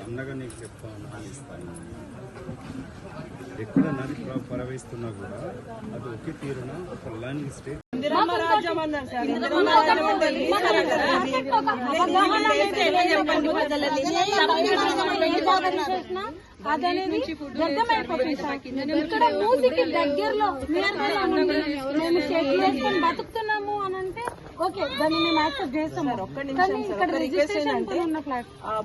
అన్నగా నీకు చెప్తాను ఇస్తాను. ఎక్కడ నది ప్రవహిస్తున్నా కూడా అది ఒకే తీరున ఒక లైన్ స్టేట్ అదనేది ఇక్కడ మూసికి దగ్గరలో మేము షెడ్ వేసుకొని బతుకుతున్నాము అని అంటే ఓకే, దాన్ని మేము యాక్సెప్ట్ చేస్తాం. ఇక్కడ రిజిస్ట్రేషన్ అంటే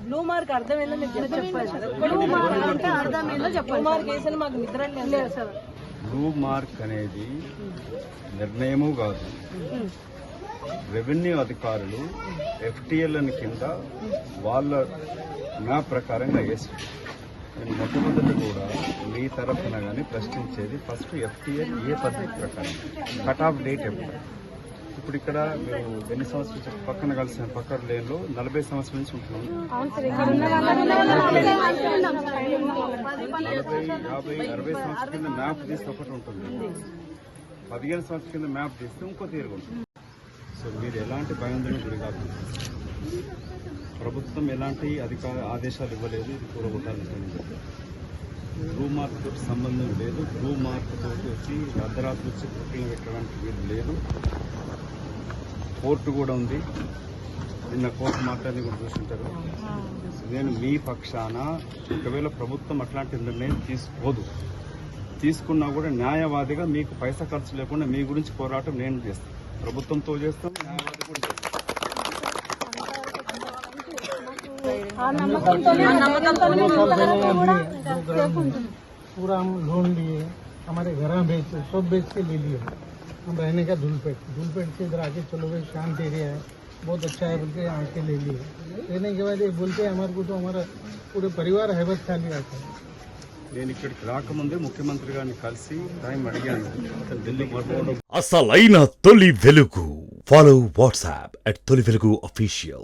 బ్లూ మార్క్ అర్థం ఏందో మీరు చెప్పాలి. బ్లూ మార్క్ అంటే అర్థం ఏందో చెప్పాలి. బ్లూ మార్క్ వేసిన మాకు నిద్ర లేదు సార్. బ్లూ మార్క్ అనేది నిర్ణయము కాదు. రెవెన్యూ అధికారులు FTL కింద వాళ్ళ మ్యాప్ ప్రకారంగా వేసి నేను మొట్టమొదటి కూడా మీ తరఫున కానీ ప్రశ్నించేది ఫస్ట్ FTL ఏ పద్ధతి ప్రకారం కట్ ఆఫ్ డేట్ ఎప్పుడు. ఇప్పుడు ఇక్కడ మీరు ఎన్ని సంవత్సరాలు పక్కన కలిసిన పక్కన లేన్లో 40 సంవత్సరాల నుంచి ఉంటున్నాం. 40, 50, 60 సంవత్సరాల కింద మ్యాప్ తీస్తే ఒకటి ఉంటుంది, 15 సంవత్సరాల కింద మ్యాప్ తీస్తే ఇంకో తీరుగా ఉంటుంది. సో మీరు ఎలాంటి భయాందోళన గురి కాదు. ప్రభుత్వం ఎలాంటి ఆదేశాలు ఇవ్వలేదు ఇది కూడగొట్టాలని. బ్లూ మార్క్ తోటి సంబంధం లేదు. బ్లూ మార్క్ తోటి వచ్చి అర్ధరాత్రి వచ్చి బుకింగ్ పెట్టడానికి వీలు లేదు. కోర్టు కూడా ఉంది. నిన్న కోర్టు మాట్లాడి కూడా చూసుంటారు. నేను మీ పక్షాన ఒకవేళ ప్రభుత్వం అట్లాంటి నిర్ణయం తీసుకున్నా కూడా న్యాయవాదిగా మీకు పైసా ఖర్చు లేకుండా మీ గురించి పోరాటం నేను చేస్తాను. ప్రభుత్వంతో చేస్తాం, న్యాయవాది కూడా చేస్తాం. पूरा हम लोन लिए, हमारे घर सब बेच के ले लिए। हम रहने का धूलपेट से इधर आके चलो भाई शांत एरिया है, बहुत अच्छा है बोल के यहाँ के ले लिए। लेने के बाद ये बोलते हैं हमारे को तो हमारा पूरे परिवार हैबत खाली आता है। నేను ఇక్కడికి రాకముందే ముఖ్యమంత్రి గారిని కలిసి టైం అడిగాను. ఢిల్లీకి అసలైన తొలి వెలుగు. ఫాలో వాట్సాప్ @తొలి వెలుగు official.